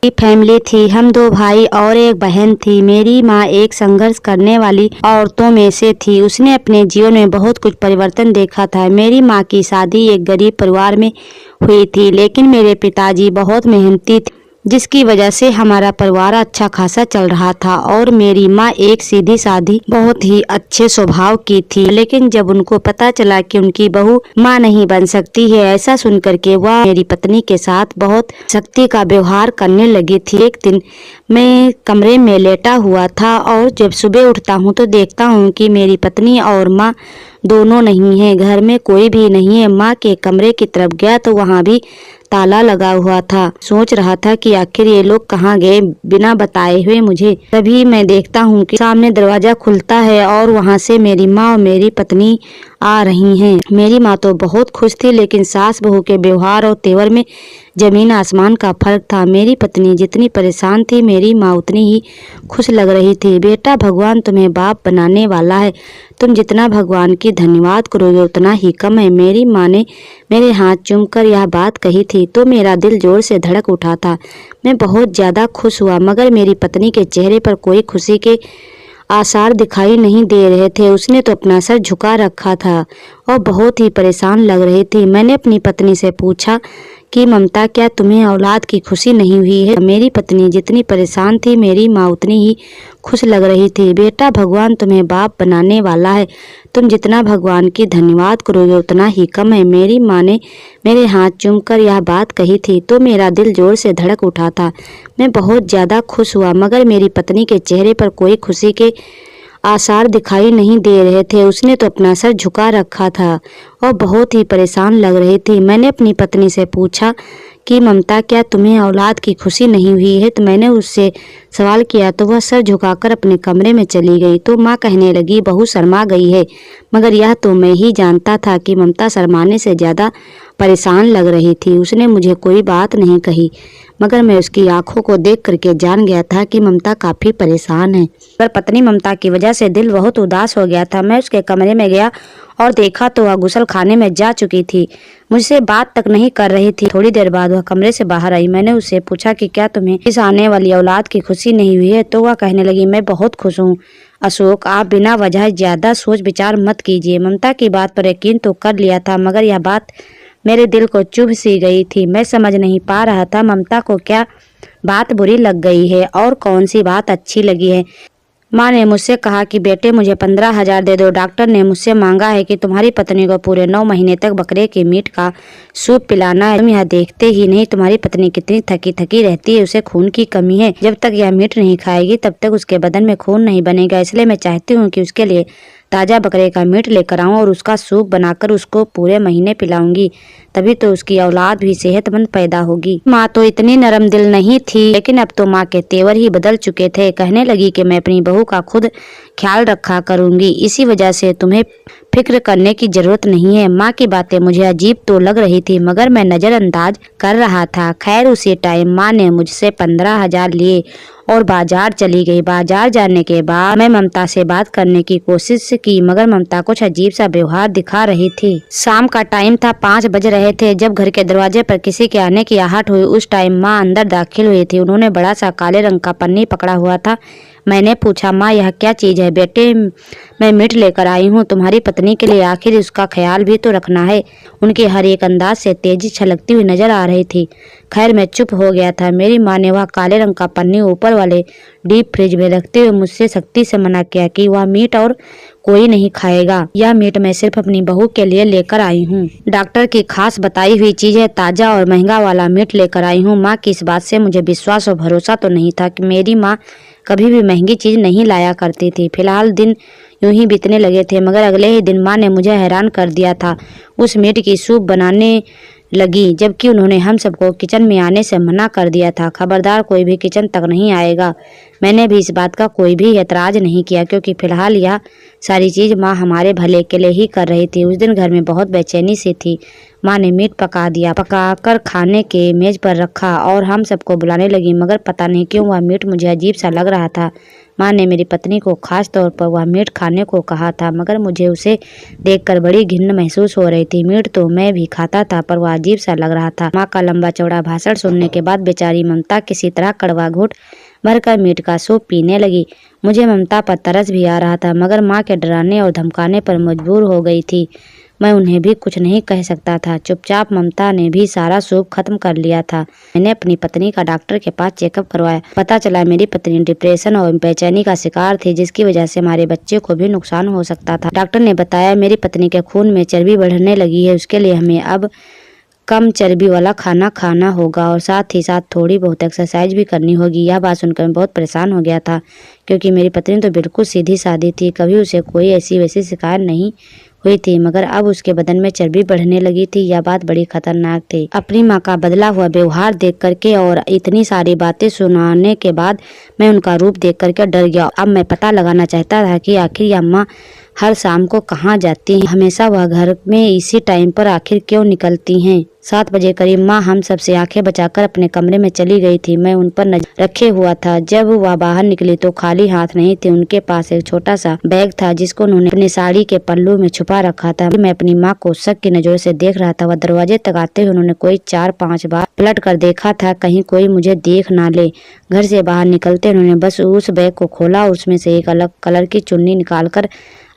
Family थी। हम 2 भाई और एक बहन थी। मेरी माँ एक संघर्ष करने वाली औरतों में से थी। उसने अपने जीवन में बहुत कुछ परिवर्तन देखा था। मेरी माँ की शादी एक गरीब परिवार में हुई थी, लेकिन मेरे पिताजी बहुत मेहनती थे, जिसकी वजह से हमारा परिवार अच्छा खासा चल रहा था। और मेरी माँ एक सीधी सादी बहुत ही अच्छे स्वभाव की थी, लेकिन जब उनको पता चला कि उनकी बहू माँ नहीं बन सकती है, ऐसा सुन करके वह मेरी पत्नी के साथ बहुत सख्ती का व्यवहार करने लगी थी। एक दिन मैं कमरे में लेटा हुआ था और जब सुबह उठता हूँ तो देखता हूँ कि मेरी पत्नी और माँ दोनों नहीं है, घर में कोई भी नहीं है। माँ के कमरे की तरफ गया तो वहाँ भी ताला लगा हुआ था। सोच रहा था कि आखिर ये लोग कहाँ गए बिना बताए हुए मुझे। तभी मैं देखता हूँ कि सामने दरवाजा खुलता है और वहाँ से मेरी माँ और मेरी पत्नी आ रही हैं। मेरी माँ तो बहुत खुश थी, लेकिन सास बहू के व्यवहार और तेवर में जमीन आसमान का फर्क था। मेरी पत्नी जितनी परेशान थी, मेरी माँ उतनी ही खुश लग रही थी। बेटा, भगवान तुम्हें बाप बनाने वाला है। तुम जितना भगवान की धन्यवाद करोगे उतना ही कम है। मेरी माँ ने मेरे हाथ चूमकर यह बात कही थी तो मेरा दिल जोर से धड़क उठा था। मैं बहुत ज्यादा खुश हुआ, मगर मेरी पत्नी के चेहरे पर कोई खुशी के आसार दिखाई नहीं दे रहे थे। उसने तो अपना सर झुका रखा था और बहुत ही परेशान लग रही थी। मैंने अपनी पत्नी से पूछा कि ममता, क्या तुम्हें औलाद की खुशी नहीं हुई है? मेरी पत्नी जितनी परेशान थी, मेरी माँ उतनी ही खुश लग रही थी। बेटा, भगवान तुम्हें बाप बनाने वाला है। तुम जितना भगवान की धन्यवाद करोगे उतना ही कम है। मेरी माँ ने मेरे हाथ चूमकर यह बात कही थी तो मेरा दिल जोर से धड़क उठा था। मैं बहुत ज्यादा खुश हुआ, मगर मेरी पत्नी के चेहरे पर कोई खुशी के आसार दिखाई नहीं दे रहे थे। उसने तो अपना सर झुका रखा था और बहुत ही परेशान लग रही थी। मैंने अपनी पत्नी से पूछा कि ममता, क्या तुम्हें औलाद की खुशी नहीं हुई है? तो मैंने उससे सवाल किया तो वह सर झुकाकर अपने कमरे में चली गई। तो माँ कहने लगी, बहू शर्मा गई है। मगर यह तो मैं ही जानता था कि ममता शर्माने से ज्यादा परेशान लग रही थी। उसने मुझे कोई बात नहीं कही, मगर मैं उसकी आंखों को देख करके जान गया था कि ममता काफी परेशान है। पर पत्नी ममता की वजह से दिल बहुत उदास हो गया था। मैं उसके कमरे में गया और देखा तो वह गुसल खाने में जा चुकी थी, मुझसे बात तक नहीं कर रही थी। थोड़ी देर बाद वह कमरे से बाहर आई। मैंने उससे पूछा कि क्या तुम्हें इस आने वाली औलाद की खुशी नहीं हुई है? तो वह कहने लगी, मैं बहुत खुश हूँ अशोक, आप बिना वजह ज्यादा सोच विचार मत कीजिए। ममता की बात पर यकीन तो कर लिया था, मगर यह बात मेरे दिल को चुभ सी गई थी। मैं समझ नहीं पा रहा था ममता को क्या बात बुरी लग गई है और कौन सी बात अच्छी लगी है। माँ ने मुझसे कहा कि बेटे, मुझे 15,000 दे दो। डॉक्टर ने मुझसे मांगा है कि तुम्हारी पत्नी को पूरे 9 महीने तक बकरे के मीट का सूप पिलाना है। तुम यह देखते ही नहीं तुम्हारी पत्नी कितनी थकी थकी रहती है, उसे खून की कमी है। जब तक यह मीट नहीं खाएगी तब तक उसके बदन में खून नहीं बनेगा। इसलिए मैं चाहती हूँ कि उसके लिए ताज़ा बकरे का मीट लेकर आऊं और उसका सूप बनाकर उसको पूरे महीने पिलाऊंगी, तभी तो उसकी औलाद भी सेहतमंद पैदा होगी। माँ तो इतनी नरम दिल नहीं थी, लेकिन अब तो माँ के तेवर ही बदल चुके थे। कहने लगी कि मैं अपनी बहू का खुद ख्याल रखा करूंगी, इसी वजह से तुम्हें फिक्र करने की जरूरत नहीं है। माँ की बातें मुझे अजीब तो लग रही थी, मगर मैं नजरअंदाज कर रहा था। खैर, उसी टाइम माँ ने मुझसे 15,000 लिए और बाजार चली गई। बाजार जाने के बाद मैं ममता से बात करने की कोशिश की, मगर ममता कुछ अजीब सा व्यवहार दिखा रही थी। शाम का टाइम था, 5 बज रहे थे जब घर के दरवाजे पर किसी के आने की आहट हुई। उस टाइम माँ अंदर दाखिल हुई थी। उन्होंने बड़ा सा काले रंग का पन्नी पकड़ा हुआ था। मैंने पूछा, माँ यह क्या चीज है? बेटे, मैं मीट लेकर आई हूँ तुम्हारी पत्नी के लिए, आखिर उसका ख्याल भी तो रखना है। उनके हर एक अंदाज से तेजी छलकती हुई नजर आ रही थी। खैर, मैं चुप हो गया था। मेरी माँ ने वह काले रंग का पन्नी ऊपर वाले डीप फ्रिज में रखते हुए मुझसे सख्ती से मना किया कि वह मीट और कोई नहीं खाएगा। यह मीट मैं सिर्फ अपनी बहू के लिए लेकर आई हूँ। डॉक्टर की खास बताई हुई चीज है, ताजा और महंगा वाला मीट लेकर आई हूँ। माँ की इस बात से मुझे विश्वास और भरोसा तो नहीं था कि मेरी माँ कभी भी महंगी चीज नहीं लाया करती थी। फिलहाल दिन यूं ही बीतने लगे थे, मगर अगले ही दिन माँ ने मुझे हैरान कर दिया था। उस मीट की सूप बनाने लगी, जबकि उन्होंने हम सबको किचन में आने से मना कर दिया था। खबरदार, कोई भी किचन तक नहीं आएगा। मैंने भी इस बात का कोई भी एतराज नहीं किया, क्योंकि फिलहाल यह सारी चीज माँ हमारे भले के लिए ही कर रही थी। उस दिन घर में बहुत बेचैनी सी थी। माँ ने मीट पका दिया, पकाकर खाने के मेज पर रखा और हम सबको बुलाने लगी, मगर पता नहीं क्यों वह मीट मुझे अजीब सा लग रहा था। माँ ने मेरी पत्नी को खास तौर पर वह मीट खाने को कहा था, मगर मुझे उसे देखकर बड़ी घिन महसूस हो रही थी। मीट तो मैं भी खाता था, पर वह अजीब सा लग रहा था। माँ का लंबा चौड़ा भाषण सुनने के बाद बेचारी ममता किसी तरह कड़वा घूंट भरकर मीट का सूप पीने लगी। मुझे ममता पर तरस भी आ रहा था, मगर माँ के डराने और धमकाने पर मजबूर हो गई थी। मैं उन्हें भी कुछ नहीं कह सकता था। चुपचाप ममता ने भी सारा सूप खत्म कर लिया था। मैंने अपनी पत्नी का डॉक्टर के पास चेकअप करवाया। पता चला मेरी पत्नी डिप्रेशन और बेचैनी का शिकार थी, जिसकी वजह से हमारे बच्चे को भी नुकसान हो सकता था। डॉक्टर ने बताया मेरी पत्नी के खून में चर्बी बढ़ने लगी है, उसके लिए हमें अब कम चर्बी वाला खाना खाना होगा और साथ ही साथ थोड़ी बहुत एक्सरसाइज भी करनी होगी। यह बात सुनकर मैं बहुत परेशान हो गया था, क्योंकि मेरी पत्नी तो बिल्कुल सीधी सादी थी, कभी उसे कोई ऐसी वैसी शिकायत नहीं हुई थी, मगर अब उसके बदन में चर्बी बढ़ने लगी थी। यह बात बड़ी खतरनाक थी। अपनी माँ का बदला हुआ व्यवहार देख करके और इतनी सारी बातें सुनाने के बाद मैं उनका रूप देख करके डर गया। अब मैं पता लगाना चाहता था कि आखिर यह अम्मा हर शाम को कहाँ जाती हैं, हमेशा वह घर में इसी टाइम पर आखिर क्यों निकलती हैं। 7 बजे करीब माँ हम सबसे आंखें बचाकर अपने कमरे में चली गई थी। मैं उन पर नजर रखे हुआ था। जब वह बाहर निकली तो खाली हाथ नहीं थी, उनके पास एक छोटा सा बैग था जिसको उन्होंने अपनी साड़ी के पल्लू में छुपा रखा था। मैं अपनी माँ को शक की नजरों से देख रहा था। वह दरवाजे तक आते हुए उन्होंने कोई 4-5 बार पलट कर देखा था, कहीं कोई मुझे देख ना ले। घर से बाहर निकलते उन्होंने बस उस बैग को खोला, उसमें से एक अलग कलर की चुन्नी निकालकर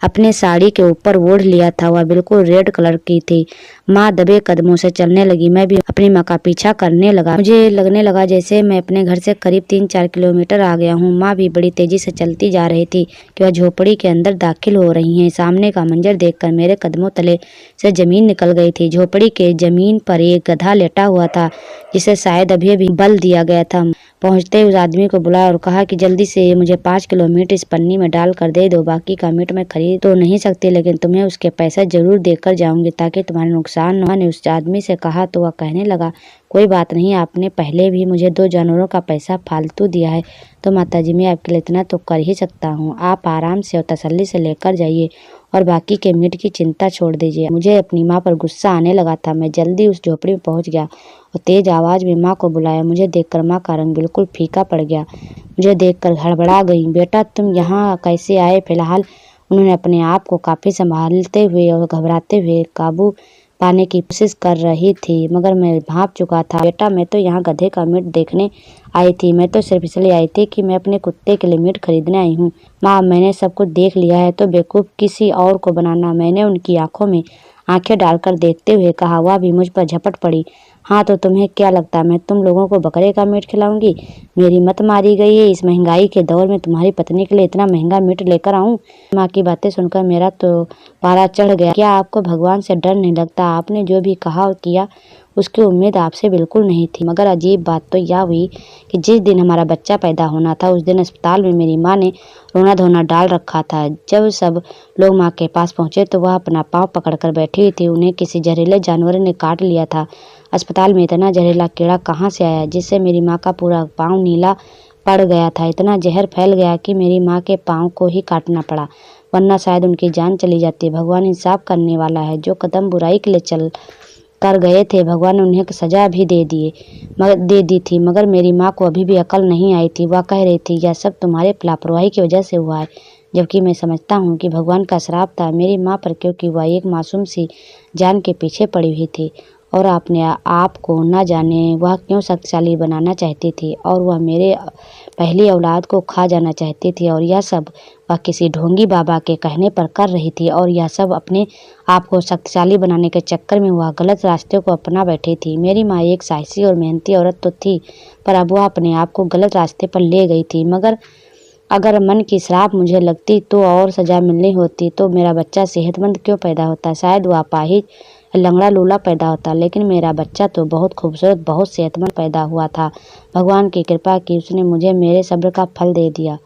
अपने साड़ी के ऊपर ओढ़ लिया था। वह बिल्कुल रेड कलर की थी। माँ दबे कदमों से चलने लगी। मैं भी अपनी माँ का पीछा करने लगा। मुझे लगने लगा जैसे मैं अपने घर से करीब 3-4 किलोमीटर आ गया हूँ। माँ भी बड़ी तेजी से चलती जा रही थी कि वह झोपड़ी के अंदर दाखिल हो रही हैं। सामने का मंजर देखकर मेरे कदमों तले से जमीन निकल गई थी। झोपड़ी के जमीन पर एक गधा लेटा हुआ था, जिसे शायद अभी अभी बल दिया गया था। पहुंचते उस आदमी को बुलाया और कहा कि जल्दी से मुझे 5 किलो मीट इस पन्नी में डाल कर दे दो। बाकी का मीट मैं खरीद तो नहीं सकती, लेकिन तुम्हें उसके पैसे जरूर देकर जाऊंगी ताकि तुम्हारे नुकसान न हो। ने उस आदमी से कहा तो वह कहने लगा, कोई बात नहीं, आपने पहले भी मुझे 2 जानवरों का पैसा फालतू दिया है, तो माताजी मैं आपके लिए इतना तो कर ही सकता हूँ। आप आराम से और तसल्ली से लेकर जाइए और बाकी के मीट की चिंता छोड़ दीजिए। मुझे अपनी माँ पर गुस्सा आने लगा था। मैं जल्दी उस झोपड़ी में पहुंच गया और तेज आवाज में माँ को बुलाया। मुझे देखकर माँ का रंग बिल्कुल फीका पड़ गया। मुझे देखकर हड़बड़ा गई। बेटा तुम यहाँ कैसे आए? फिलहाल उन्होंने अपने आप को काफी संभालते हुए और घबराते हुए काबू पाने की कोशिश कर रही थी, मगर मैं भांप चुका था। बेटा मैं तो यहाँ गधे का मीट देखने आई थी। मैं तो सिर्फ इसलिए आई थी कि मैं अपने कुत्ते के लिए मीट खरीदने आई हूँ। माँ मैंने सब कुछ देख लिया है, तो बेवकूफ किसी और को बनाना। मैंने उनकी आंखों में आंखें डालकर देखते हुए कहा। वह भी मुझ पर झपट पड़ी। हाँ तो तुम्हें क्या लगता मैं तुम लोगों को बकरे का मीट खिलाऊंगी? मेरी मत मारी गई है। इस महंगाई के दौर में तुम्हारी पत्नी के लिए इतना महंगा मीट लेकर आऊं? माँ की बातें सुनकर मेरा तो पारा चढ़ गया। क्या आपको भगवान से डर नहीं लगता? आपने जो भी कहा और किया उसकी उम्मीद आपसे बिल्कुल नहीं थी। मगर अजीब बात तो यह हुई कि जिस दिन हमारा बच्चा पैदा होना था उस दिन अस्पताल में मेरी माँ ने रोना धोना डाल रखा था। जब सब लोग माँ के पास पहुंचे तो वह अपना पाँव पकड़कर बैठी हुई थी। उन्हें किसी जहरीले जानवर ने काट लिया था। अस्पताल में इतना जहरीला कीड़ा कहाँ से आया जिससे मेरी माँ का पूरा पाँव नीला पड़ गया था? इतना जहर फैल गया कि मेरी माँ के पाँव को ही काटना पड़ा, वरना शायद उनकी जान चली जाती। भगवान इंसाफ करने वाला है। जो कदम बुराई के लिए चल कर गए थे, भगवान ने उन्हें सजा भी दे दी थी, मगर मेरी माँ को अभी भी अकल नहीं आई थी। वह कह रही थी यह सब तुम्हारे लापरवाही की वजह से हुआ है, जबकि मैं समझता हूँ कि भगवान का श्राप था मेरी माँ पर, क्योंकि वह एक मासूम सी जान के पीछे पड़ी हुई थी और अपने आप को न जाने वह क्यों शक्तिशाली बनाना चाहती थी, और वह मेरे पहली औलाद को खा जाना चाहती थी। और यह सब वह किसी ढोंगी बाबा के कहने पर कर रही थी, और यह सब अपने आप को शक्तिशाली बनाने के चक्कर में वह गलत रास्ते को अपना बैठी थी। मेरी माँ एक साहसी और मेहनती औरत तो थी, पर अब वह अपने आप को गलत रास्ते पर ले गई थी। मगर अगर मन की श्राप मुझे लगती तो और सजा मिलनी होती, तो मेरा बच्चा सेहतमंद क्यों पैदा होता? शायद वह अपाहिज लंगड़ा लूला पैदा होता, लेकिन मेरा बच्चा तो बहुत खूबसूरत, बहुत सेहतमंद पैदा हुआ था। भगवान की कृपा की उसने मुझे मेरे सब्र का फल दे दिया।